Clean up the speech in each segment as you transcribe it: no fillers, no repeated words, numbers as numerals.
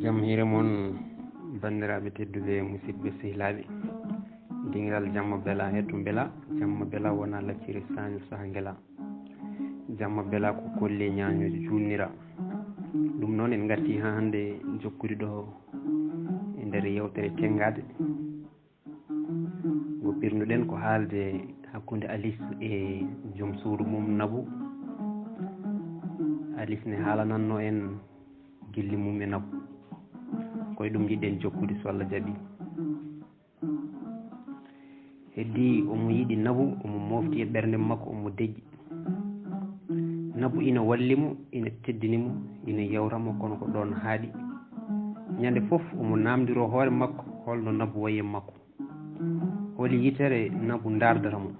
jam hiire moon bandiraɓe tedduɓe musidɓe sehilaɓe dingiral jamma beela hetto beela jamma beela wona lacciri saño saaha guela jamma beela ko kolle ñañoji junnira ɗum noon en garti ha hande jokkude ɗo e nder yewtere tengade go ɓirnuɗen ko haalde hakkude Alice e joom suudu mum Nabou. Alice ne haalananno en gilli mum e Nabou koye ɗum jiɗɗen jokkude so Allah jaaɓi. heddi omo yiɗi Nabou, omo mofti e ɓernde makko, omo deƴƴi. Nabou ina wallimo, ina teddinimo, ina yewramo kono ko ɗon haaɗi. ñande fof omo namdiro hoore makko holno Nabou wayi e makko, holi yitere Nabou dardatamo,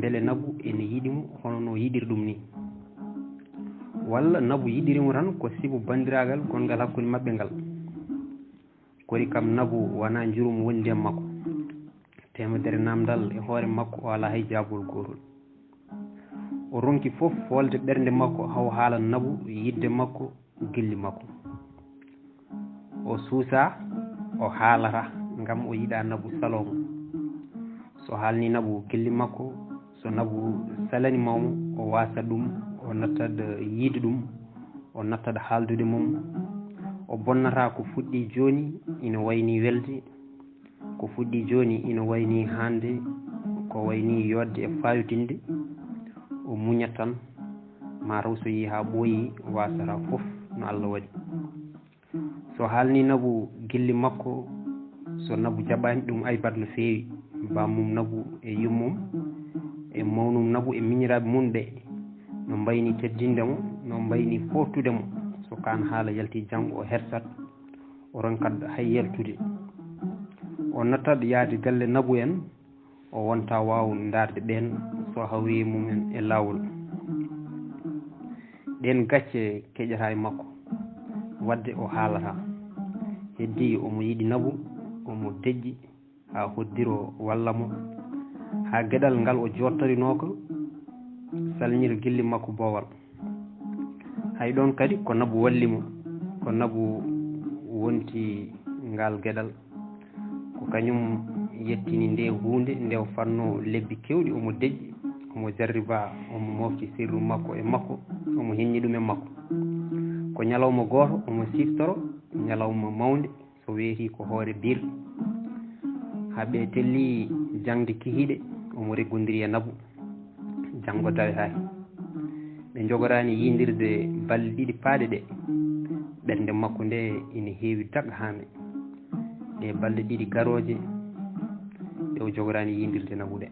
beele Nabou ene yiɗimo hono no yiɗiri ɗum ni, walla Nabou yiɗirimo tan ko sibu bandiragal gongal hakkude maɓɓe ngal. kori kam Nabou wona jurum wondi e makko, temedere namdal e hoore makko o ala hay jaabol gotol. o ronki fof folde ɓernde makko haw haala Nabou yidde makko, gilli makko. o suusa, o haalata ngam o yiɗa Nabou salomo. so haalni Nabou gilli makko, so Nabou salanimamo, o wasa ɗum, o nattat yiide ɗum, o nattat haaldude mum. o bonnata ko fuɗɗi joni ina wayni welde, ko fuɗɗi joni ina wayni hande, ko wayni yodde e fayodinde. o muñat tan, mataw so yi ha ɓooyi wasata fof no Allah waɗi. so haalni Nabou gilli makko, so Nabou jaɓani ɗum aybat no fewi, bammum Nabou e yummum e mawnum Nabou e miñiraɓe mum ɓe no mbayni teddindemo, no mbayni fortudemo. so kan haala yalti janggo o hersat, o ronkat hay yaltude. o nattat yaade galle Nabou en, o wonta waw darde ɓen so hawri mumen e lawol. ɗen gacce keƴata e makko, wadde o haalata. heddi omo yiɗi Nabou, omo deƴƴi ha hoddiro wallamo, ha gueɗal ngal o jottorinoko salñira gilli makko boowal. hay ɗon kadi ko Nabou wallimo, ko Nabou wonti ngal gueɗal, ko kañum yettini nde hunde nde o fanno lebbi kewɗi. omo deƴƴi, omo jarriba, omo mofti sirru makko e makko, omo heññi ɗum e makko. ko ñalawma goto omo siftoro, ñalawma mawde, so weeti ko hoore bir. haaɓe telli jangde kihiɗe, omo reggodiri e Nabou, janggo dawetake. ɓe jogorani yidirde balɗe ɗiɗi paaɗe ɗe, ɓernde makko nde ina heewi dag hande. ɗe balɗe ɗiɗi garoje ɗe o jogorani yidirde Nabou ɗe,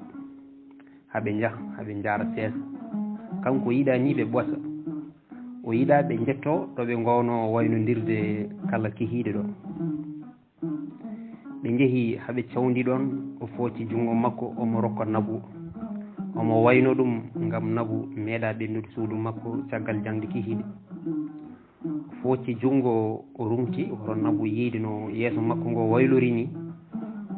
haaɓe jaaha haaɓe jaara seesa. kanko yiiɗa ni ɓe ɓoosa, o yiiɗa ɓe jetto ɗoɓe gowno waynodirde kala kihiɗe ɗo. ɓe jeehi haaɓe cawdi ɗon, o focci jungo makko, omo rokka Nabou, omo wayno ɗum ngam Nabou meeɗa ɓennude suudu makko caggal jangde kihiɗe. focci jungo, o rumti hoto Nabou yiide no yeeso makko ngo waylori ni,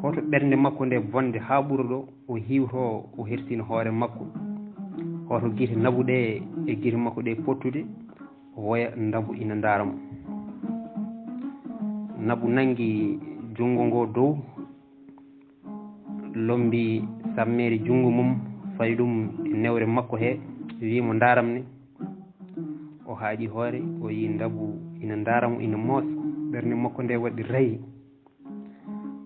hoto ɓernde makko nde bonde ha ɓuura ɗo. o hiwto, o hersino hoore makko, hoto guite Nabou ɗe e guite makko ɗe pottude, o woya Nabou ina daramo. Nabou nangi jungo ngo dow, lombi sammere jungo mum, fayi ɗum e newre makko he, wimo daramne. o haaƴi hoore, o yi Nabou ina daramo, ina moosa, ɓernde makko nde waɗi rayi.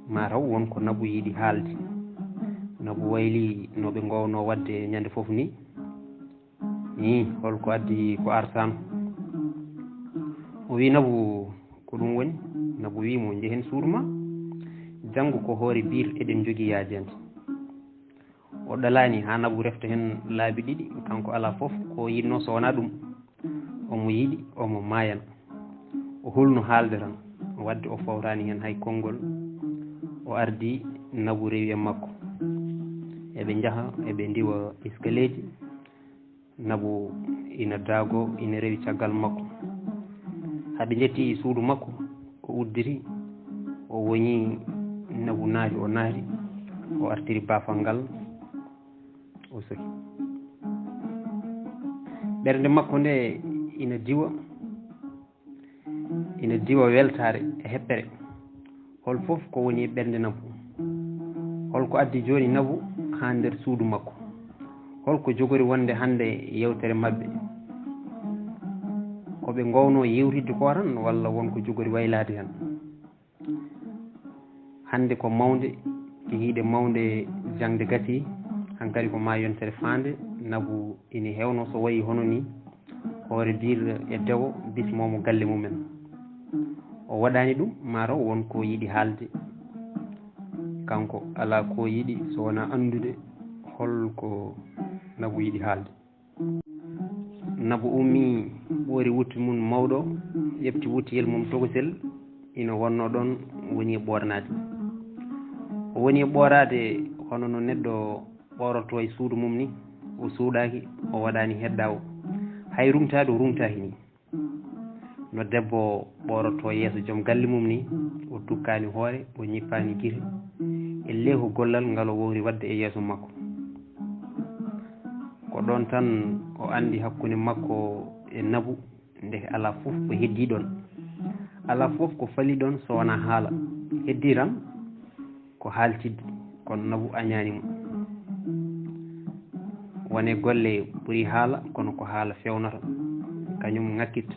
mataw wonko Nabou yiiɗi haalde. Nabou wayli noɓe gowno wadde ñande foof ni. holko addi ko arsano. o wi Nabou ko ɗum woni. Nabou wimo jehen suudu ma, janggo ko hoore bir eɗen jogui yaajede. o ɗalani ha Nabou refta hen laabi ɗiɗi, kanko ala foof ko yinno so wona ɗum. omo yiiɗi omo mayana, o hulno haalde tan, wadde o fawtani hen hay konngol. o ardi, Nabou rewi e makko, eɓe jaaha eɓe diwa escalier ji. Nabou ina daago, ina rewi caggal makko. haaɓe jetti suudu makko, o udditi, o woñi Nabou naati, o naati, o artiri baafal ngal, o soki. ɓernde makko nde ina diwa, ina diwa weltare e heppere hol fof ko woni ɓernde nabu holko addi joni nabu ha nder suudu makko holko jogori wonde hande yewtere mabɓe koɓe gowno yewtidde ko tan walla wonko jogori waylade tan hande ko mawde hiide mawde jangde gasi hankkadi ko ma yontere fande nabu ina hewno so wayi hono ni hoore dir e dewo bismomo galle mumen o waɗani ɗum mataw wonko yiɗi haalde kanko ala ko yiɗi so wona andude holko nabu yiɗi haalde nabu ummi ɓoori wutti mum mawɗo ƴefti wuttiyel mum togosel ina wonno ɗon woni e ɓornade o woni e ɓorade hono no neɗɗo ɓoroto e suudu mum ni o suuɗaki o waɗani hedda o hay rumtade o rumtaki ni no debbo ɓoroto yeeso joom galle mum ni o tukkani hoore o ñippani guite e leeko gollal ngal o wowri wadde e yeeso makko ko ɗon tan o andi hakkude makko e nabu nde ala fof ko heddi ɗon ala fof ko fali ɗon so wona haala heddi tan ko haaltidde kono nabu añanimo wone golle ɓuuri haala kono ko haala fewnata kañum ŋakkitta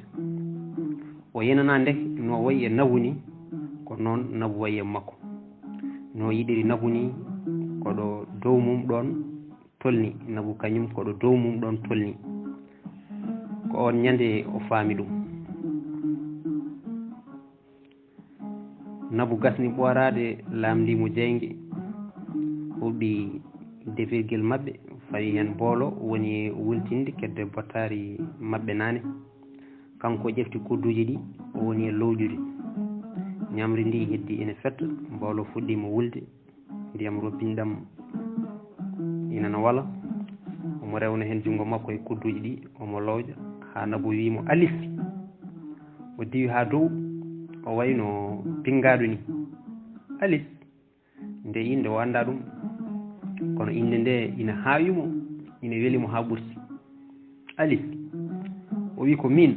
o yenana nde no wayi e nabu ni ko noon nabu wayi e makko no yiɗiri nabu ni koɗo dow mum ɗon tolni nabu kañum koɗo dow mum ɗon tolni ko on ñande o faami ɗum nabu gasni ɓorade lamdimo jeygue huɓɓi defirguel mabɓe fawi hen boolo woni wultinde kedde bottari mabɓe nane kanko ƴefti kodduji ɗi o woni e lowjude ñamri ndi heddi ene fetta boolo fuɗɗima wulde ndiyam robbiniɗam inana wala omo rewna hen jungo makko e kodduji ɗi omo lowja ha nabu wimo alis o diwi ha dow o wayno pingaɗo ni alis nde inde o anda ɗum kono inde nde ina haawimo ina welimo ha ɓurti alis o wi ko min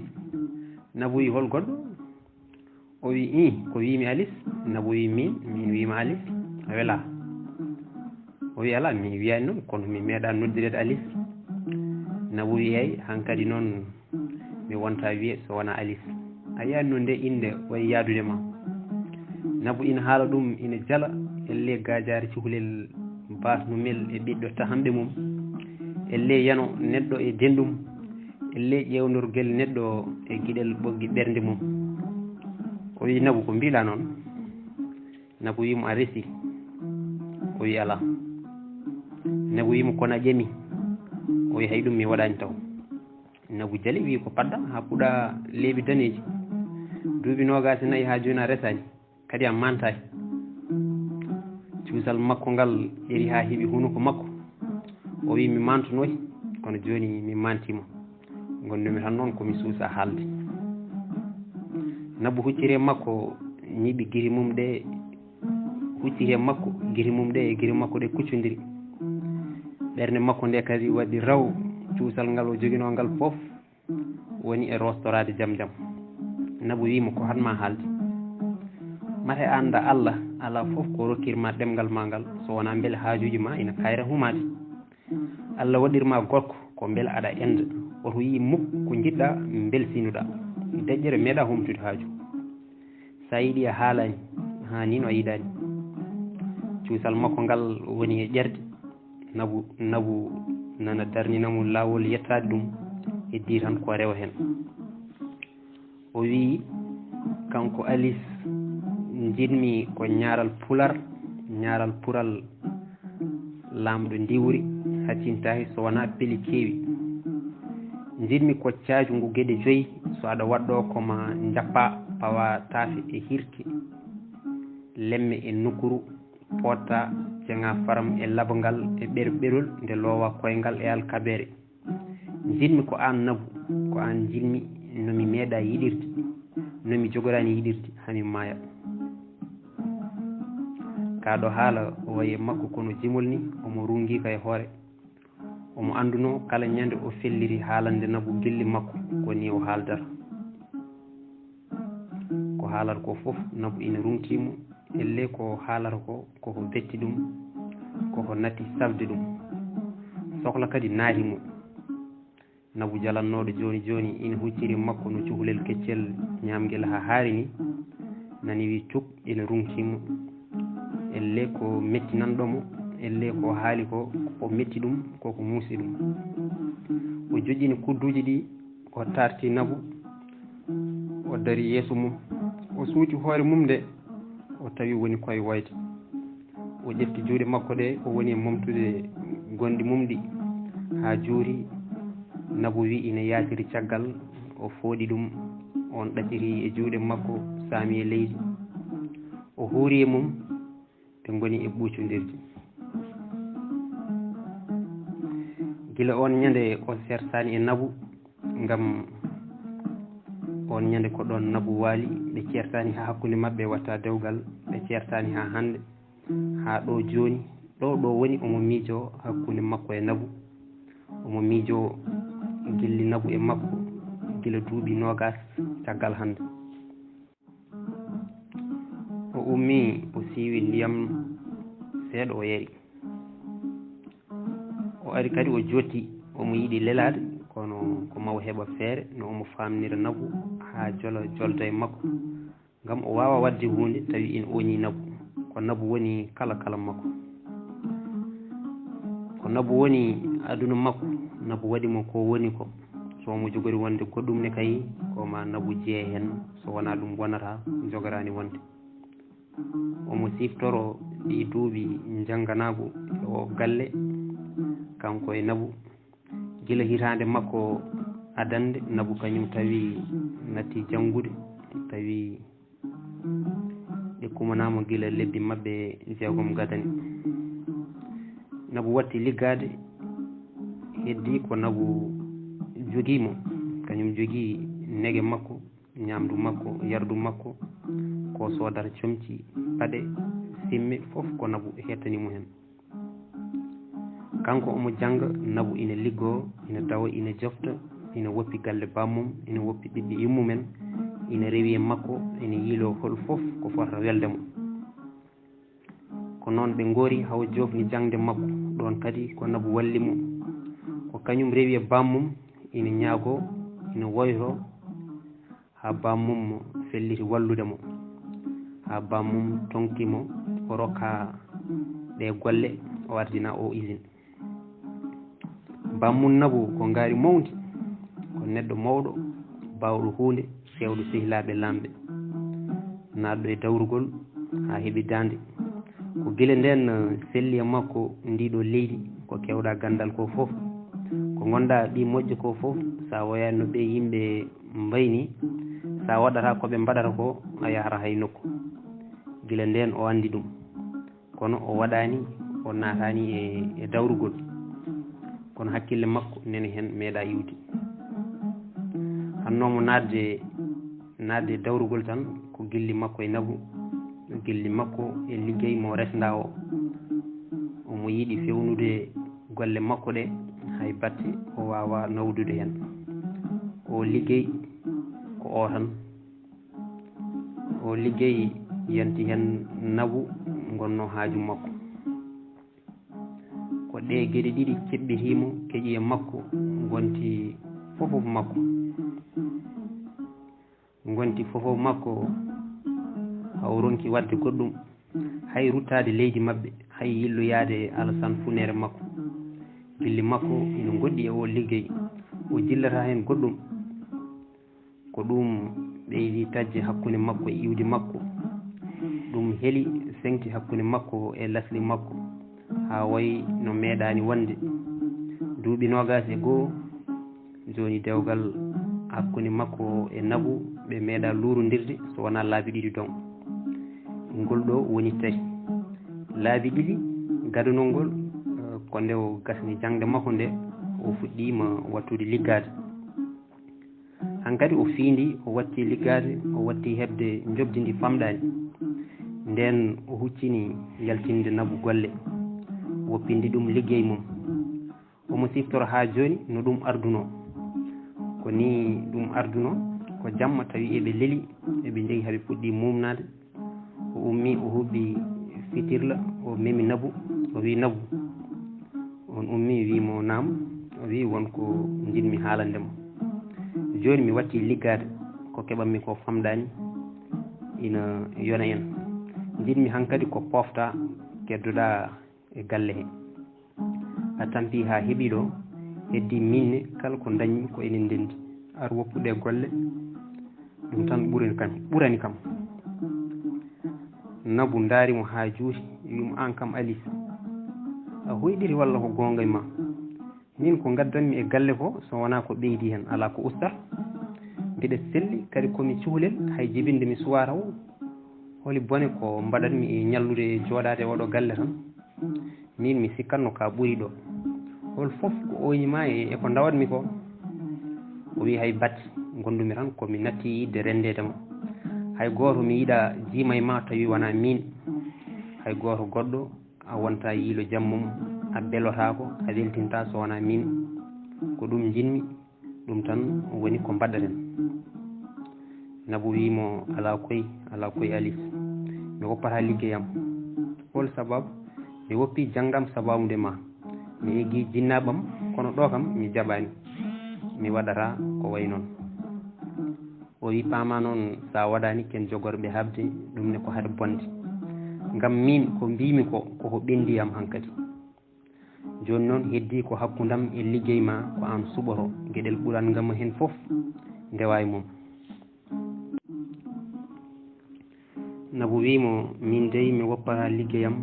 nabu wi hol goɗɗo o wi i ko wimi alis nabu wi min wima alis a wela o wi ala mi wiyani noon kono mi meeɗa noddirede alis nabu wi eyyi hankkadi noon mi wonta wiye so wona alis a yiyani noon nde inde wayi yaadude ma nabu ina haala ɗum ina jala elle gajare cukalel basnumel e ɓiɗɗo tahamɓe mum elle yano neɗɗo e dendum elle ƴewnorguel neɗɗo e guiɗel ɓoggi ɓernde mum o wi nabu ko mbiɗa noon nabu wimo a resi o wi ala nabu wimo kono a ƴami o wi hay ɗum mi waɗani taw nabu jali wi ko padda ha puɗa leeɓi daneji duuɓi nogasi nayyi ha joni a resani kadi a mantaki cuusal makko ngal ƴeri ha heeɓi hunuko makko o wi mi mantunoy kono joni mi mantima gonnomi tan noon komi suusa haalde nabu hucciri makko ñiɓi guiri mum ɗe hucciri makko guiri mum ɗe e guiri makko ɗe kuccodiri ɓernde makko nde kadi waɗi raw cuusal ngal o joguino ngal foof woni e rostorade jaam jaam nabu wimo ko hatma haalde mate anda Allah ala fof ko rokkirma ɗemgal ma ngal so wona beele haajuji ma ina kayra humade Allah waɗirma gorko ko beele aɗa enda oto yi mukko ko jiɗɗa belsinuɗa deƴƴere meeɗa humtude haaju sa yiiɗi a haalani ha ni no a yiɗani cuusal makko ngal woni e ƴerde nabu nana darninamo lawol yettade ɗum heddi tan ko rewa hen o wi kanko alis jinmi ko ñaaral pural lamɗo ndiwri haccintaki so wona beeli keewi jinmi ko caaju ngu gueɗe 5 so aɗa waɗɗo koma jappa pawa taafe e hirki lemme e nukuru potta jenga faram e labangal e ɓerɓerol nde loowa koyngal e alkabere jinmi ko an nabu ko an jinmi nomi meeɗa yiɗirde nomi jogorani yiɗirde hami maaya kaɗo haala o wayi makko kono jimol ni omo rungi kay hoore omo anduno kala ñande o felliri haalande nabu gilli makko koni o haaldata haalata ko fof nabu ina rumtimo elle ko haalata ko koko betti ɗum koko natti safde ɗum sohla kadi naatimo nabu jalannoɗo joni joni ina hucciri makko no cukalel keccel ñamguel ha haari ni nani wi cuk ina rumtimo elle ko metti nanɗomo elle ko haali ko ko metti ɗum koko muusi ɗum o joƴƴini kudduji ɗi o tarti nabu o dari yeeso mum o suuti hoore mum nde o tawi woni koye woyde o ƴefti juuɗe makko ɗe o woni e momtude gonɗi mum ɗi ha juuri nabu wi ina yaatiri caggal o fooɗi ɗum on ɗaciri e juuɗe makko saami e leydi o huuri e mum ɓe goni e ɓuucodirde gila on ñande o sertani e nabu ngam on ñande ko ɗon nabu waali ɓe ceertani ha hakkude mabɓe watta dewgal ɓe ceertani ha hande ha ɗo joni ɗo woni omo miijo hakkude makko e nabu omo miijo gilli nabu e makko gila duuɓi nogas caggal hande o ummi o siiwi ndiyam seeɗa o yari o ari kadi o jotti omo yiiɗi lelade kono ko maw heɓa feere no omo famnira nabu ha jolda e makko ngam o wawa wadde hunde tawi ina oñi nabu ko nabu woni kala makko ko nabu woni aduna makko nabu waɗimo ko woni ko so omo jogori wonde goɗɗum ne kay koma nabu jeeye hen so wona ɗum wonata jogorani wonde omo siftoro ɗi duuɓi jangganago e o galle kanko e nabu gila hitande makko adande nabu kañum tawi natti janngude tawi ɗe kumanama gila lebbi mabɓe jeegom gadani nabu watti liggade heddi ko nabu joguimo kañum jogui nege makko ñamdu makko yardu makko ko sodata comci paɗe simme fof ko nabu hettanimo hen kanko omo jangga nabu ina liggo ina dawa ina jofta ina woppi galle bammum ina woppi ɓiɓɓe yummumen ina rewi e makko ina yiilo hol fof ko fota weldemo ko noon ɓe goori haw jofni jangde makko ɗon kadi ko nabu wallimo ko kañum rewi e bammum ina ñaago ina woyto ha bammum felliti walludemo ha bammum tonkimo o rokka ɗe golle o ardina o usine bammum nabu ko ngaari mawdi ko neɗɗo mawɗo bawɗo hunde fewdo sehilaɓe lamɓe naɗɗo e dawrugol ha heeɓi dande ko guila nden selli e makko ndiɗo leydi ko kewɗa gandal ko foof ko gonɗa ɗi moƴƴo ko foof sa woyani no ɓe yimɓe mbayni sa waɗata koɓe mbaɗata ko a yahata hay nokku guila nden o andi ɗum kono o waɗani o natani e dawrugol kono hakkille makko nene hen meeɗa yiwde hannomo nadde dawrugol tan ko gilli makko e nabu gilli makko e liggey mo resda o omo yiiɗi fewnude golle makko ɗe hay batte o wawa nawdude hen o liggey ko o tan o liggey yanti hen nabu gonno haaju makko ko ɗe geɗe ɗiɗi keɓɓitimo keeƴi e makko gonti fofof makko haw ronki wadde goɗɗum hay ruttade leydi mabɓe hay yilloyade alasan funere makko gilli makko ina goɗɗi e o liggey o jillata hen goɗɗum ko ɗum ɓeydi tajje hakkude makko e iwde makko ɗum heeli sengti hakkude makko e lasli makko ha wayi no meeɗani wonde duuɓi nogas e goho joni dewgal hakkude makko e nabu ɓe meeɗa lurodirde so wona laabi ɗiɗi don ngol ɗo woni tati laabi ɗiɗi gadanol ngol ko nde o gasni jangde makko nde o fuɗɗima wattude liggade hankkadi o fiindi o watti liggade o watti hebde jobdi ndi famɗani nden o huccini yaltinde nabu golle woppindi ɗum liggey mum omo siftoro ha joni no ɗum arduno ko ni ɗum arduno ko jamma tawi eɓe leeli eɓe jeehi haɓe nabi puɗɗi mumnade o ummi o hubbi fitirla o memi nabu o wi nabu on ummi wimo nam o wi wonko jinmi haalandemo joni mi watti liggade ko keɓanmi ko famɗani ina yona en jinmi hankkadi ko pofta keddoɗa e galle he a tampi ha heeɓi ɗo heddi minne kala ko dañmi ko enen ndendi ar woppude golle ɗum tan ɓurani kam nabu daarimo ha juuti wimo an kam Alice a hoyɗiri walla ko gonga e ma min ko gaddanmi e galle ko so wona ko ɓeydi hen ala ko ustat mbiɗa selli kadi komi cuhlel hay jibinde mi suwa taw holi bone ko mbaɗatmi e ñallude jooɗade e oɗo galle tan min mi sikkanno ka ɓuri ɗo hol fof ko oñima e ko dawatmi ko o wi hay batte gondumi tan komi natti yidde rendedema hay goto mi yiiɗa jima e ma tawi wona min hay goto goɗɗo a wonta yiilo jammum a belotako a weltinta so wona min ko ɗum jinmi ɗum tan woni ko mbaddaten nabu wimo ala koye Alice mi woppata liggeyam hol sababu mi woppi janggam sababude ma mi eggi jinnaɓam kono ɗo kam mi jaɓani mi waɗata ko way noon o wi pama noon sa waɗani ken jogorɓe habde ɗum ne ko haade bonde ngam min ko mbimi koko ɓendiyam hankkadi joni noon heddi ko hakkudam e liggey ma ko an suɓoto gueɗel ɓuuran ngam hen foof ndewa e mum nabu wimo min dey mi woppata liggeyam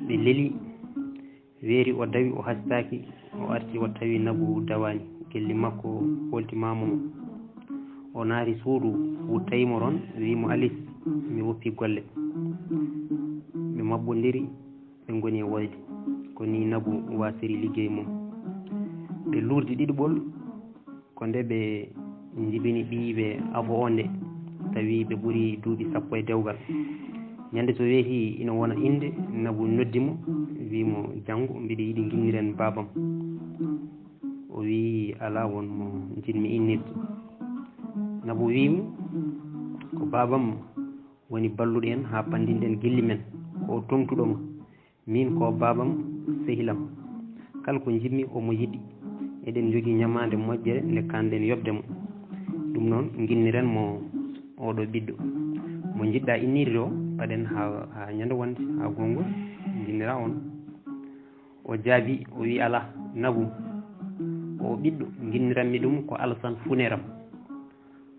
ɓe leeli weeri o dawi o hastaki o arti o tawi nabu dawani gelli makko holtimamomo o naari suudu wuttayimo toon wimo Alice mi woppi golle ɓe mabbodiri ɓe goni e woyde ko ni nabu wasiri liggey mum ɓe lurdi ɗiɗɓol ko nde ɓe jibini ɓiyiɓe avo o nde tawi ɓe ɓuuri duuɓi sappo e dewgal ñande so weeti ina wona inde nabu noddimo wimo janggo mbiɗa yiiɗi guinniren babam o wi ala wonmo jinmi innirde nabu wimo ko babam woni balluɗo en ha pandinɗen gilli men ko tongtuɗoma min ko babam sehilam kala ko jimmi omo yiɗi eɗen jogui ñamade moƴƴere nde kanɗen yobdemo ɗum noon guinniren mo oɗo ɓiɗɗo mo jiɗɗa innirde o paɗen ha ñande wonde ha gongol jinnira on o jaabi o wi ala nabu o ɓiɗɗo guinniranmi ɗum ko Alassane funeram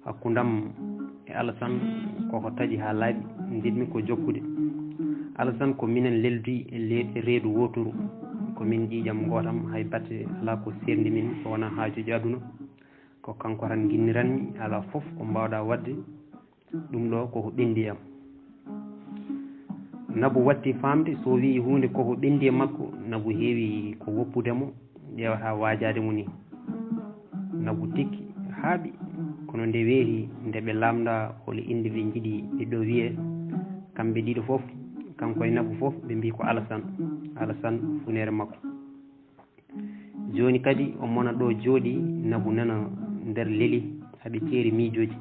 hakkudam e Alassane koko taaƴi ha laaɓi jiɗmi ko jokkude Alassane ko minen leldi e reedu wotoru ko min ƴiƴam gotam hay batte ala ko serdi min so wona haajuji aduna ko kanko tan guinniranmi ala foof ko mbawɗa wadde ɗum ɗo koko ɓendi am nabu watti famde so wi hunde koko ɓendi e makko nabu heewi ko woppudemo ƴewata wajademo ni nabu tikki haaɓi kono nde weeti nde ɓe lamda holi inde ɓe jiiɗi ɓeɗo wiye kamɓe ɗiɗo foof kanko e nabu foof ɓe mbi ko Alassane funere makko joni kadi o mona ɗo jooɗi nabu nana nder leeli haɓe ceeri miijoji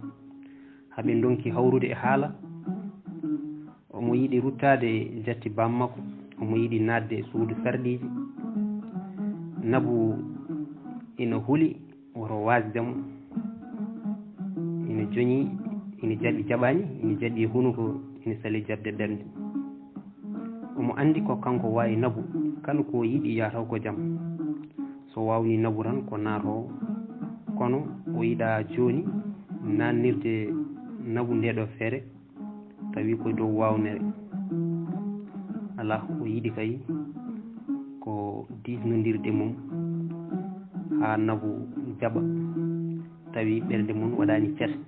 haɓe donki hawrude e haala omo yiɗi ruttade jatti bammakko omo yiɗi nadde e suudu sarɗiji nabu ina huuli woto wasdemo ina joñi ina jaɓi jaɓani ina jaɓi hunuko ina sali jabde ɓernde omo andi ko kanko wawi nabu kala ko yiɗi yataw ko jaam so wawni nabu tan ko naatowo kono o yiɗa joni nannirde nabu ndeɗo feere tawi koye dow wawnere ala o yiɗi kay ko disnodirde mum ha nabu jaɓa tawi ɓernde mum waɗani ceete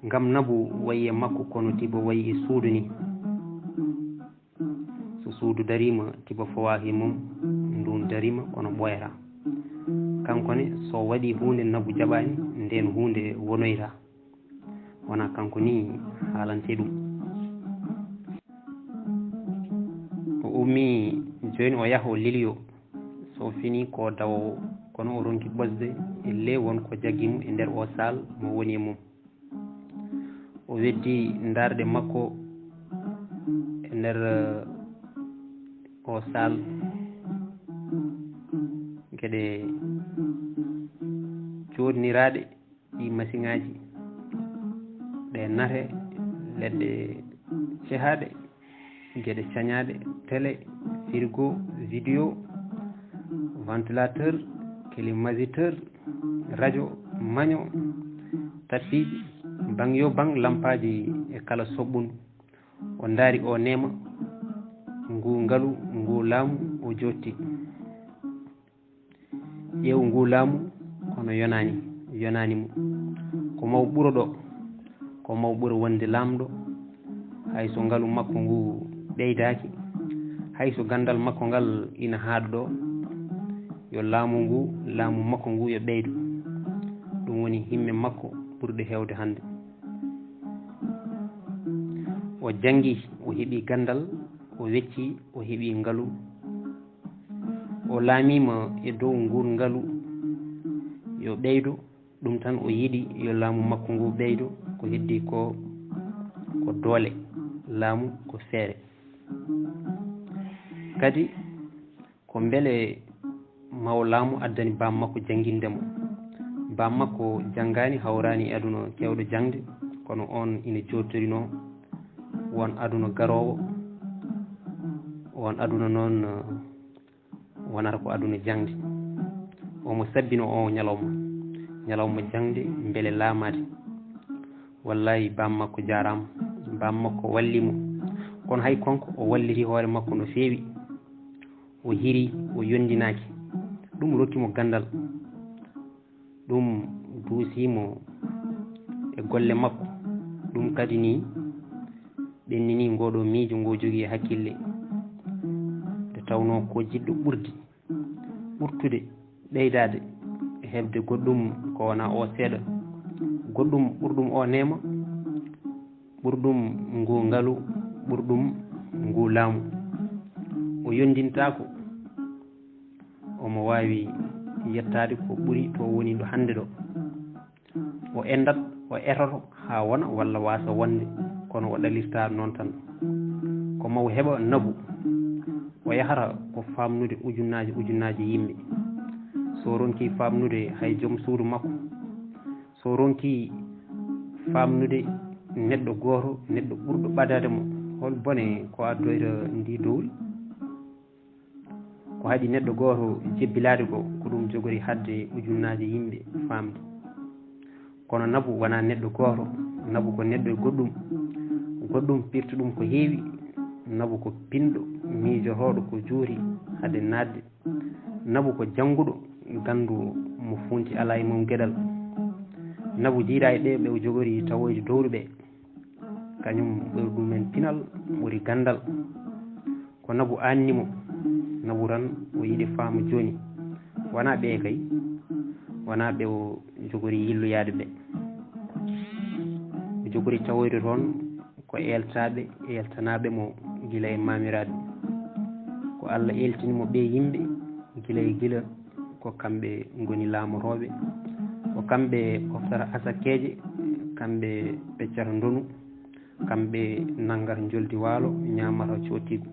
ngam nabu wayi e makko kono tiba wayi e suudu ni so suudu darima tiba fowaki mum ndun darima kono ɓoyata kankone so waɗi hunde nabu jaɓani nden hunde wonoyta wona kanko ni haalante ɗum o ummi joni o yaha o leliyo so fini ko dawowo kono o ronki ɓosde e ley wonko jaggimo e nder o sal mo woni e mum weddi darde makko e nder o sal gueɗe jodniraɗe ɗi masiŋaji ɗe nate leɗɗe cehaɗe gueɗe cañaɗe télé frigo vidéo ventilateur climatiseur radio magno tapiji bang yo bang lampaji e kala soɓɓundu o daari o nema ngu ngalu ngu laamu o jotti ƴeew ngu laamu kono yonanimo ko maw ɓuuro ɗo ko maw ɓuuro wonde lamɗo hayso ngalu makko ngu ɓeydaki hayso gandal makko ngal ina haaɗo ɗo yo laamu makko ngu yo ɓeydo ɗum woni himme makko ɓurɗe hewde hande o jangi o heeɓi gandal o wecci o heeɓi ngalu o laamima e dow ngun ngalu yo ɓeydo ɗum tan o yiɗi yo laamu makko ngu ɓeydo ko heddi ko doole laamu ko feere kadi ko beele maw laamu addani bam makko jangindemo bam makko janggani hawrani aduna kewɗo jangde kono on ina jottorino won aduna garowo won aduna noon wonata ko aduna jangde omo sabbino o ñalawma jangde beele laamade wallahi bam makko jarama bam makko wallimo kono hay konko o walliri hoore makko no feewi o hiri o yondinaki ɗum rokkimo gandal ɗum duusimo e golle makko ɗum kadi ni ɓennini ngoɗo miijo ngo jogui hakkille nde tawno ko jiɗɗo ɓurtude ɓeydade e hebde goɗɗum ko wona o seeɗa goɗɗum ɓurɗum o nema ɓurɗum ngu ngalu ɓurɗum ngu laamu o yondintako omo wawi yettade ko ɓuuri to woni ɗo hande ɗo o endat o etoto ha wona walla wasa wonde kono o ɗalirta noon tan ko maw heɓa nabu o yahata ko famnude ujunnaji yimɓe so ronki famnude hay joom suudu makko so ronki famnude neɗɗo goto neɗɗo ɓurɗo ɓadade mo hol bone ko addoyta ndi dowri ko haɗi neɗɗo goto jebbilade ko ɗum jogori hadde ujunnaji yimɓe famde kono nabu wona neɗɗo goto nabu ko neɗɗo goɗɗum pirta ɗum ko heewi nabu ko pinɗo miijotoɗo ko juuri hade nadde nabu ko jannguɗo gandu mo funti ala e mum gueɗal nabu jiiɗa e ɗe ɓe jogori tawoyde dowri ɓe kañum ɓuri ɗumen pinal ɓuri gandal ko nabu annimo nabu tan o yiɗi faama joni wona ɓe kay wona ɓe o jogori yilloyade ɓe o jogori tawoyde toon ko eltanaɓe mo gila e mamiraɓe ko Allah eltinimo ɓe yimɓe gila ko kamɓe goni laamotoɓe ko kamɓe poftata asakkeje kamɓe peccata ndonu kamɓe nanngata joldi waalo ñamata cottigu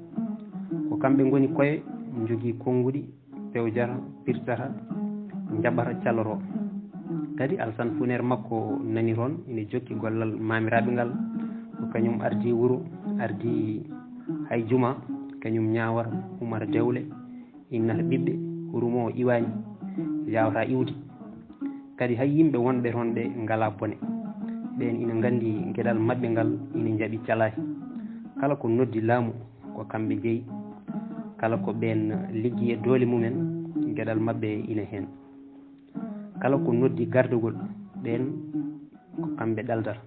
ko kamɓe goni koye jogui konnguɗi pewjata pirtata jaɓata calloto kadi Alassane Founére makko nani toon ina jokki gollal mamiraɓe ngal ko kañum ardi wuuro ardi hay juma kañum ñawata umata dewle innata ɓiɓɓe hurumo o iwani yawata iwde kadi hay yimɓe wonɓe toon ɓe ngala bone ɓen ina gandi gueɗal mabɓe ngal ina jaaɓi calaki kala ko noddi laamu ko kamɓe jeeyi kala ko ɓen liggi e doole mumen gueɗal mabɓe ina hen kala ko noddi gardugol ɓen ko kamɓe ɗaldata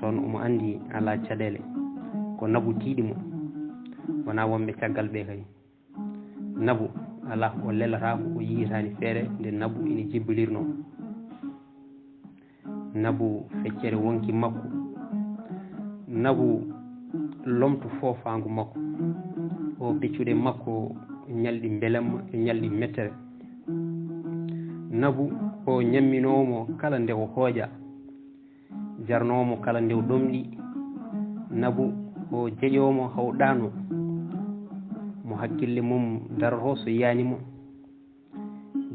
toon omo andi ala caɗele ko nabu tiiɗimo wona wonɓe caggal ɓe kay nabu ala o lelatako o yiyatani feere nde nabu ina jibbilirno nabu feccere wonki makko nabu lomto foofangu makko o beccuɗe makko ñalɗi belamma e ñalɗi mettere nabu o ñamminomo kala nde o hooƴa jarnomo kala ndew ɗomɗi nabu o jeƴomo hawɗano mo hakkille mum darto so yiyanimo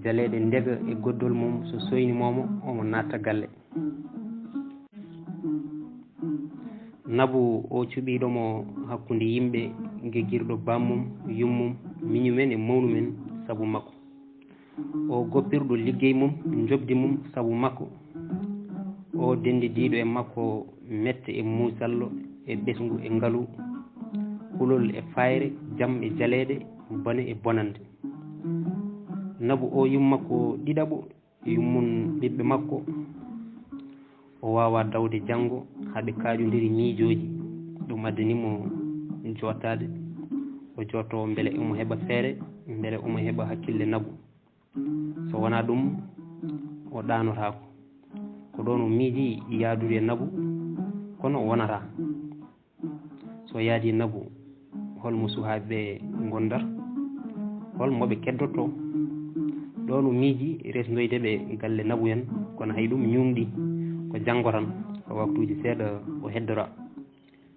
jaleɗe ndega e goddol mum so soynimomo omo natta galle nabu o cuɓiɗomo hakkude yimɓe geggirɗo bammum yummum miñumen e mawnumen sabu makko o goppirɗo liggey mum jobdi mum sabu makko o dendidiɗo e makko mette e musallo e ɓesgu e ngalu hulol e fayre jaam e jaleɗe bone e bonande nabu o yummakko ɗiɗaɓo yummun ɓiɓɓe makko o wawa dawde janggo haaɓe kaƴodiri miijoji ɗum addanimo jottade o jotto beele omo heeɓa feere beele omo heeɓa hakkille nabu so wona ɗum o ɗanotako ko ɗon o miiji yaadude e nabu kono o wonata so yaadi nabu holmo sukaɓeɓe gondat holmoɓe keddotto ɗon o miiji resdoydeɓe galle nabu en kono hay ɗum ñumɗi ko janggo tan ko waktuji seeɗa o heddora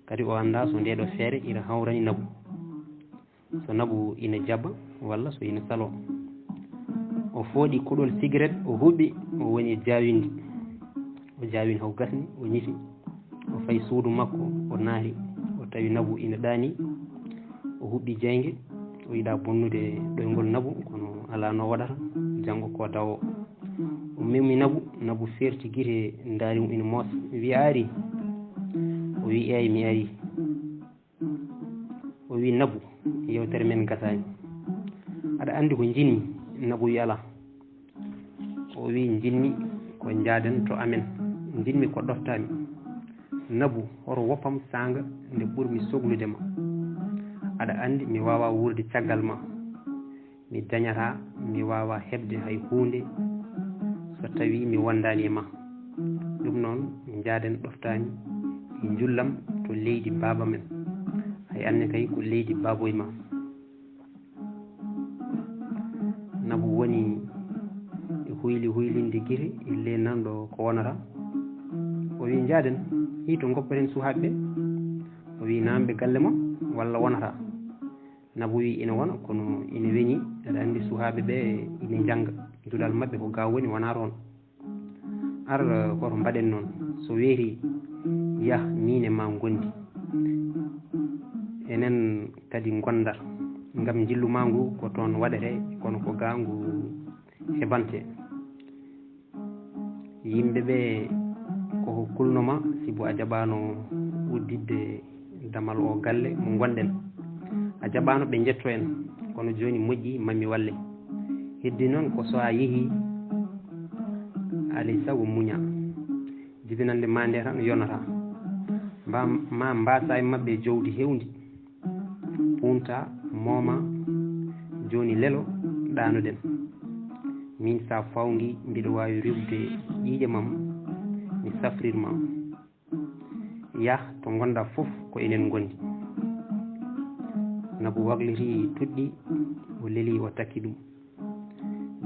kadi o anda so ndeɗo feere ina hawrani nabu so nabu ina jabba walla so ina salo o fooɗi kuɗol cigarette o huɓɓi o woni jawindi o jawini haw gasni o ñifi o fayi suudu makko o naari o tawi nabu ina ɗaani o huɓɓi jeygue o yiɗa bonnude ɗoygol nabu kono ala no waɗata janggo ko dawo o memmi nabu ferti guite daari mum ina moosa wi ari o wi eyi mi ari o wi nabu yewtere men gasani aɗa andi ko jinmi nabu wi ala o wi jinmi ko jaaden to amen jinmi ko ɗoftami nabu hoto woppam sanga nde ɓurmi sogludema aɗa andi mi wawa wurde caggal ma mi dañata mi wawa heɓde hay hunde so tawi mi wondani e ma ɗum noon jaaden ɗoftani e jullam to leydi baba men hay anne kay ko leydi baboye ma nabu woni e huylinde guite ille nanɗo ko wonata o wi jaaden hito goppaten sukaɓeɓe o wi namɓe galle ma walla wonata nabu wi ina wona kono ina weñi aɗa andi sukaɓeɓe ina jangga judal mabɓe ko ga woni wona toon ar koto mbaɗen noon so weeti yah min e ma gondi enen kadi gondat gam jilluma ngu ko toon waɗete kono ko ga ngu heɓante yimɓeɓe koko kulnoma sibo a jaɓano uddidde damal o galle mo gonɗen a jaɓano ɓe jetto en kono joni moƴƴi mami walle heddi noon ko so a yeehi alay saago muña jibinande ma nde tan yonata ma mbasa e mabɓe jowdi hewdi punta mooma joni lelo ɗanoɗen min sa fawdi mbiɗo wawi rewde ƴiƴe mam mi safrirma yah to gonda foof ko enen gondi nabu wagliti tuɗɗi o leeli o takki ɗum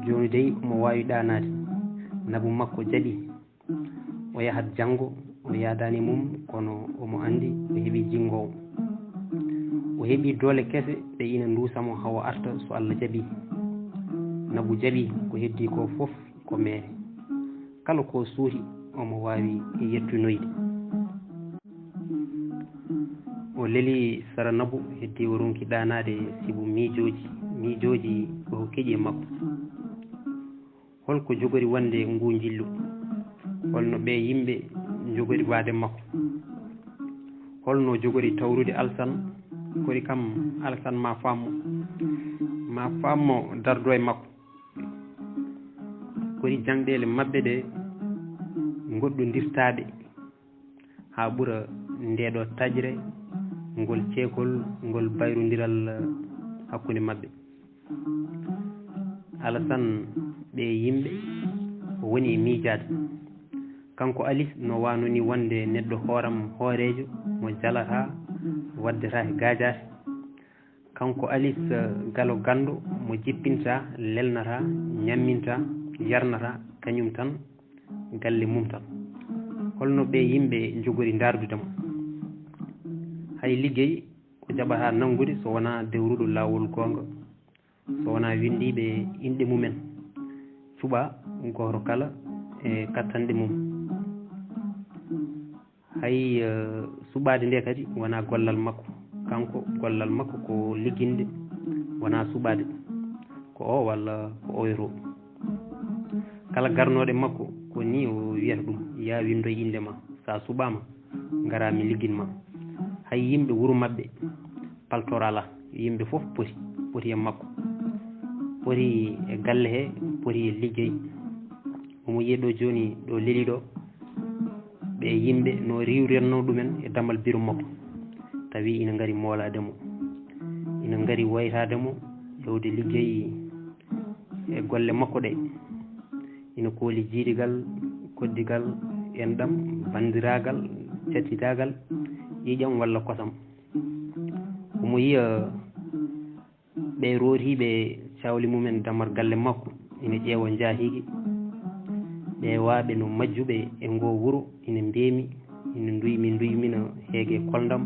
joni dey omo wawi ɗanade nabu makko jaaɓi o yahat janggo o yadani mum kono omo andi o heeɓi jingowo o heeɓi doole kese ɗe ina dusamo hawo arta so Allah jaaɓi nabu jaaɓi ko heddi ko foof ko mere kala ko suuti omo wawi yettunoyde o leeli sara nabu heddi o ronki ɗanade sibu miijoji koko keeƴi e makko holko jogori wonde ngu jillu holno ɓe yimɓe jogori wade makko holno jogori tawrude alsan kori kam alsan ma fammo dardo e makko kori jangɗele mabɓe ɗe goɗɗodirtade ha ɓuura ndeɗo tajre ngol ceekol ngol bayrodiral hakkude mabɓe alasan ɓe yimɓe o woni e miijade kanko alis no wanoni wonde neɗɗo hoorejo mo jalata waddata e gajate kanko alis galo gando mo jippinta lelnata ñamminta yarnata kañum tan galle mum tan holno ɓe yimɓe jogori dardudemo hay liggey ko jaɓata nangude so wona dewruɗo lawol gonga so wona windiɓe inɗe mumen cuɓa goto kala e kattanɗe mum hay suɓade nde kadi wona gollal makko kanko gollal makko ko ligginde wona suɓade ko o walla ko oyoto kala garnoɗe makko ko ni o wiyata ɗum ya windoye indema sa suɓama gara mi ligguinma hay yimɓe wuuro mabɓe paltora ala yimɓe foof poti e makko poti e galle he poti e liggey omo yiiɗo joni ɗo leeli ɗo ɓe yimɓe no riwrenno ɗumen e damal biro makko tawi ina gari moolademo ina gari waytademo yewde liggey e golle makko ɗe ina kooli jiidigal koddigal enɗam bandiragal cattidagal ƴiƴam walla kosam omo yiya ɓe rootiɓe cawli mumen damar galle makko ina ƴeewa jahigi ɓe waaɓe no majjuɓe e ngo wuro ina mbeemi ina duymina heege koldam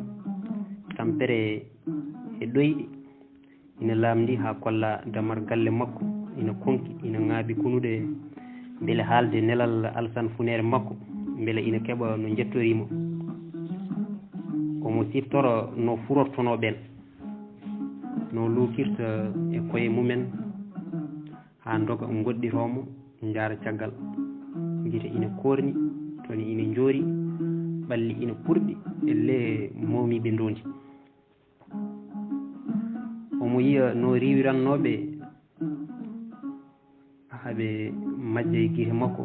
tampere e ɗoyɗi ina laamdi ha kolla damar galle makko ina konki ina ŋaaɓi kunude beele haalde nelal alsan funere makko beele ina keɓa no jettorimo omo siftoro no furortono ɓen no luukirta e koye mumen ha doga goɗɗitomo jaara caggal gite ina korni toni ina joori ɓalli ina ɓurɗi elle mawmiɓe ndondi omo yiya no riwirannoɓe haaɓe majja e guite makko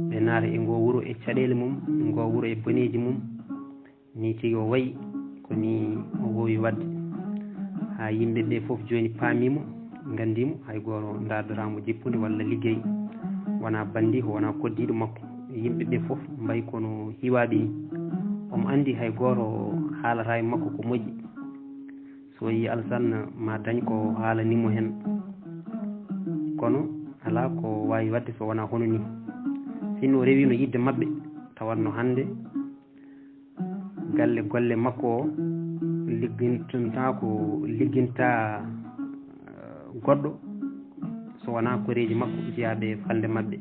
ɓe naata e ngo wuro e caɗele mum ngo wuro e boneji mum ni tigi o wayi koni o wowi wadde ha yimɓe ɓe foof joni paamimo gandimo hay goto dardaramo jippude walla liggey wona bandiɗo wona koddiɗo makko yimɓe ɓe foof mbayi kono hiwaɓe ni omo andi hay goto haalata e makko ko moƴƴi so yi alsanna ma dañ ko haalanimo hen kono ala ko wawi wadde so wona hono ni sinno rewino yidde mabɓe tawatno hande galle golle makko o ligginta goɗɗo so wona koreji makko jeeyaɓe falde mabɓe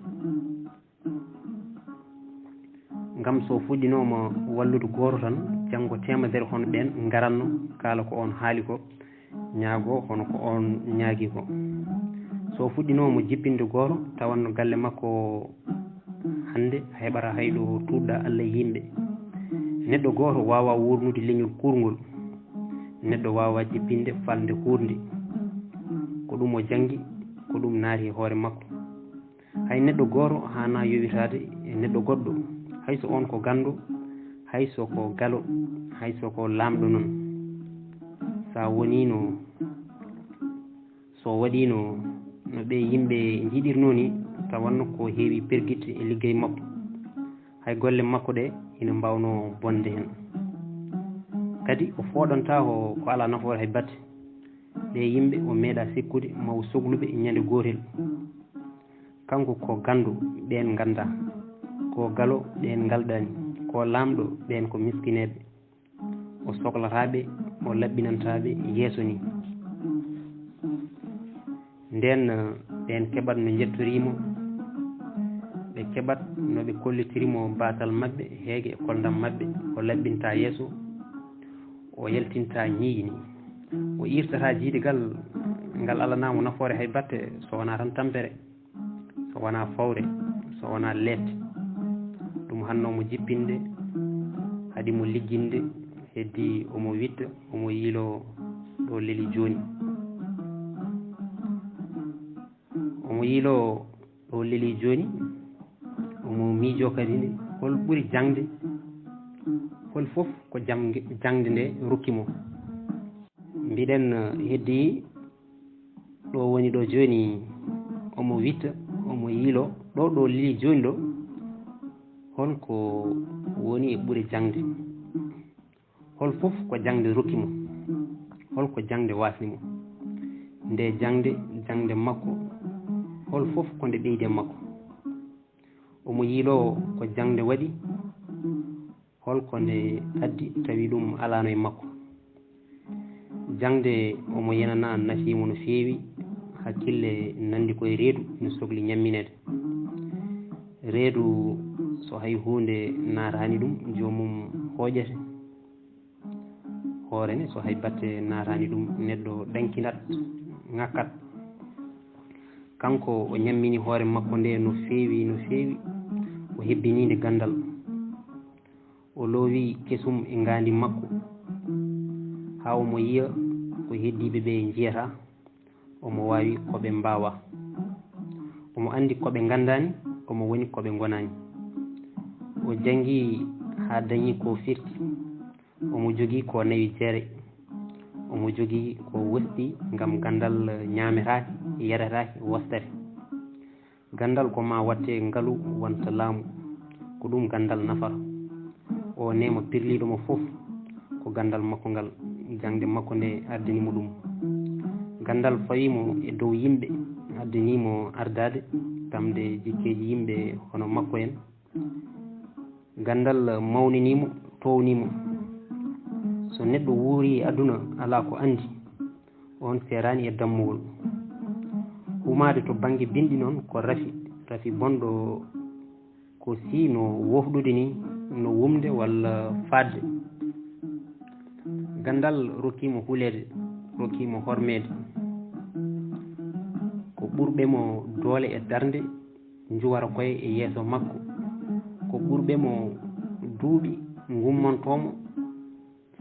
ngam so fuɗɗinoma wallude goto tan janggo temedere hono ɓen garanno kala ko on haali ko ñaago hono ko on ñaagui ko so fuɗɗinoma jippinde goto tawanno galle makko hande a heɓata hayɗo tuɗɗa Allah e yimɓe neɗɗo goto wawa wurnude leñol kurgol neɗɗo wawa jippinde falde hurde ko ɗum o janggui ko ɗum naati e hoore makko hay neɗɗo goto hana yowitade e neɗɗo goɗɗo hayso on ko gandu hayso ko galo hayso ko lamɗo noon sa wonino so waɗino no ɓe yimɓe jiiɗirno ni tawanno ko heewi perguite e liggey makko hay golle makko ɗe ina mbawno bonde hen kadi o fooɗanta ko ala nafoore hay batte ɓe yimɓe o meeɗa sikkude mawo sohluɓe ñande gotel kanko ko gandu ɓen ganda ko galo ɓen galdani ko lamɗo ɓen ko miskineɓe o sohlataɓe o laɓɓinantaɓe yeeso ni nden ɓen keɓat no jettorimo ɓe keɓat noɓe kollitirimo batal mabɓe heege e koldam mabɓe o laɓɓinta yeeso o yaltinta ñiiƴi ni o irtata jiidigal ngal alanamo nafoore hay batte so wona tan tampere so wona fawre so wona leette ɗum hannomo jippinde haadi mo ligginde heddi omo witta omo yiilo ɗo leeli joni omo yiilo ɗo leeli joni omo miijo kadi nde hol ɓuuri jangde hol foof ko jangde nde rokkimo mbiɗen heddi ɗo woni ɗo joni omo witta omo yiilo ɗo leeli joni ɗo holko woni e ɓuuri jangde hol foof ko jangde rokkimo holko jangde wasnimo nde jangde makko hol foof ko nde ɓeyde makko omo omo yiilo ko jangde waɗi holko nde addi tawi ɗum alano e makko. jangde omo yenana nafimo no feewi, hakkille nandi koye reedu no sohli ñamminede. reedu so hay hunde naatani ɗum jomum hooƴete hoorene, so hay batte naatani ɗum neɗɗo ɗankinat ŋakkat. kanko o ñammini hoore makko nde no feewi no feewi, o hebbininde gandal, o loowi kesum e ngandi makko ha omo yiya ko heddiɓe ɓe jiyata omo wawi koɓe mbawa. omo andi koɓe gandani, omo woni koɓe gonani. o jangi ha dañi ko firti, omo jogui ko nawi jeere, omo jogui ko wosɗi gam gandal ñametake yaretake wostere. gandal ko ma watte ngaalu wonta laamu, ko ɗum gandal nafata. o nema pirliɗomo foof ko gandal makko ngal, jangde makko nde ardinimo ɗum. gandal fawimo e dow yimɓe, ardinimo ardade tamde jikkeji yimɓe hono makko en. gandal mawninimo, townimo. so neɗɗo wuuri aduna ala ko andi, on serani e dammugol. humade to banggue bindi noon ko rafi bonɗo ko si no wofɗude ni, no wumde walla fadde. gandal rokkimo hulede, rokkimo hormede. ko ɓurɓemo doole e darde juwara koye e yeeso makko, ko ɓurɓemo duuɓi gummontomo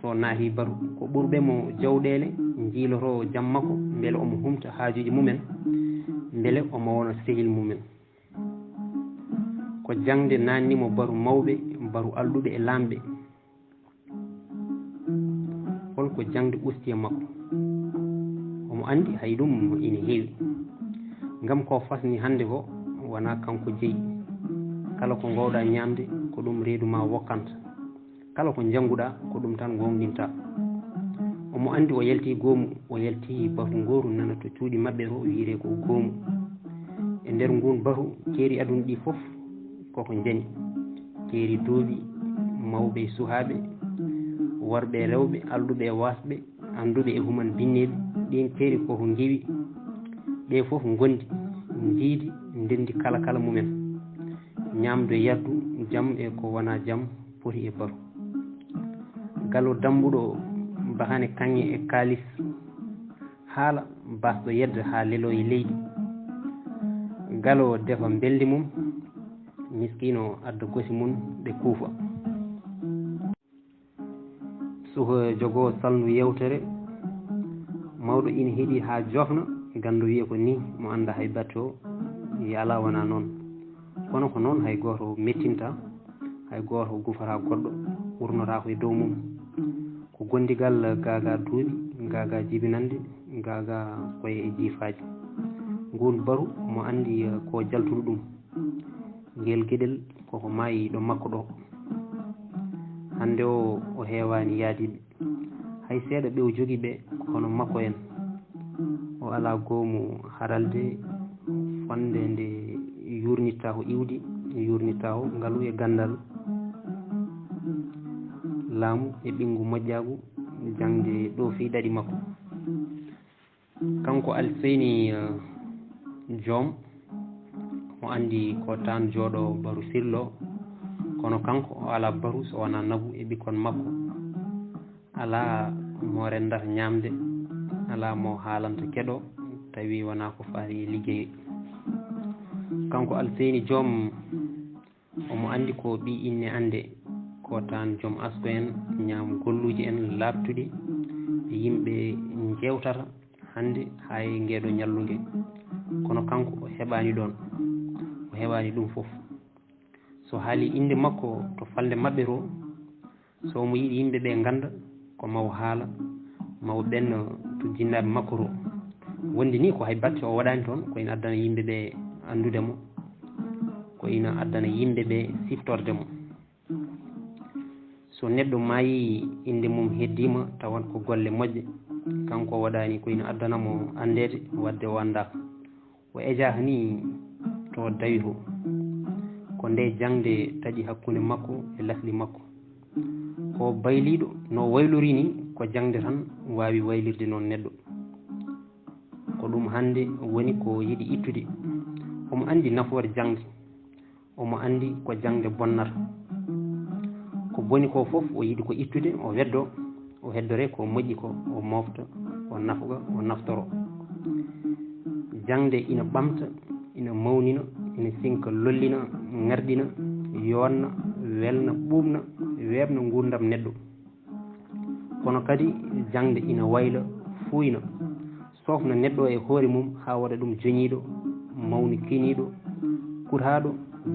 so naati baru, ko ɓurɓemo jawɗele jiiloto jam makko beele omo humta haajuji mumen, beele omo wona sehil mumen. ko jangde nannimo baru mawɓe, baru alɗuɓe e lamɓe. holko jangde usti e makko, omo andi hay ɗum ina heewi. ngam ko fasni hande ko wona kanko jeeyi. kala ko gowɗa ñamde ko ɗum reedu ma wokkanta, kala ko janguɗa ko ɗum tan gomɗinta. omo andi o yalti goomu, o yalti baru goru nana to cuuɗi mabɓe to wiire ko goomu. e nder ngun baru keeri aduna ɗi foof koko jani, keeri duuɓi mawɓe e suhaaɓe, worɓe e rewɓe, alɗuɓe e wasɓe, anduɓe e human binneɓe. ɗin keeri koko ngewi, ɓe foof gondi jiidi ndendi kala mumen. ñamdu e yaddu, jaam e ko wona jaam foti e baru. galo dambuɗo bahane kanŋe e kalis, haala basɗo yedda ha lelo e leydi. galo defa beldi mum, miskino adda gosi mum ɓe kuufa. suka jogo salnu yewtere, mawɗo ina heeɗi ha jofna gandu wiye ko ni mo anda hay batte o yo ala wona noon. kono ko noon hay goto mettinta, hay goto gufata goɗɗo, ɓurnata ko e dow mum. ko gondigal gaga duuɓi, gaga jibinande, gaga koye e jiifaji. ngun baru mo andi ko jaltuɗo ɗum. ngel gueɗel koko maayi ɗo makko ɗo. hande o heewani yaadiɓe, hay seeɗa ɓe o jogui ɓe kono makko en. o ala goomu haralde fonde nde yurnitta ko iwdi, yurnitta o ngaalu e gandal laamu e ɓingu moƴƴagu jangde ɗo fi ɗaɗi makko. kanko Alseyni Joom mo andi ko tan jooɗo baru sirlo, kono kanko o ala baru so wona nabu e ɓikkon makko. ala mo rendata ñamde, ala mo haalanta keɗo tawi wona ko faari liggey. kanko Alseyni Joom omo andi ko ɓi inne ande, ko tan joom asko en, ñaam golluji en labtuɗi, yimɓe jewtata hande hay ngeɗo ñallugue. kono kanko o heɓani ɗon, o heɓani ɗum foof. so haali inde makko to falde mabɓe to, so mo yiiɗi yimɓeɓe ganda ko mawo haala, mawo ɓenno to jinnaɓe makko to. wondi ni ko hay batte o waɗani toon, ko ina addana yimɓeɓe andudemo, ko ina addana yimɓeɓe siftordemo. so neɗɗo maayi inde mum heddima tawan ko golle moƴƴe, kanko waɗani ko ina addanamo andede wadde o andaka. o ejaka ni to dawi to, ko nde jangde taƴi hakkunde makko e lasli makko ko bayliɗo no waylori ni ko jangde tan wawi waylirde noon neɗɗo ko ɗum hande woni ko yiɗi ittude omo andi nafoore jangde omo andi ko jangde bonnata ko boni ko fof o yiɗi ko ittude o weddo o heddore ko moƴƴi ko o mofta o nafga o naftoro jangde ina ɓamta ina mawnina ina sinka lollina ngardina yonna welna ɓuɓna weɓna gurdam neɗɗo kono kadi jangde ina wayla fuyna sofna neɗɗo e hoore mum ha waɗa ɗum joñiɗo mawni kiniɗo kutaɗo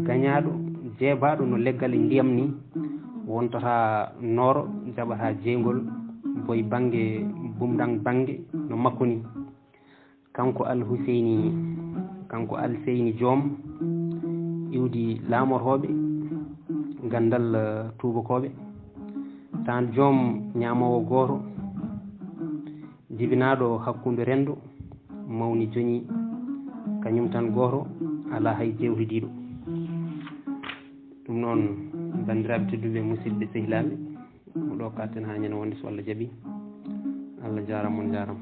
gañaɗo jeebaɗo no leggal e ndiyam ni wontata nooro jaɓata jeygol boye banggue bumɗang banggue no makko ni kanko Alseyni Joom iwdi laamortoɓe gandal tubakoɓe tan joom ñamowo goto jibinaɗo hakkude rendo mawni joñi kañum tan goto ala hay jewtidiɗo ɗum noon bandiraɓe tedduɓe musidɓe sehilaɓe ɗo katten ha ñande wonde so Allah jaaɓi Allah jarama on jarama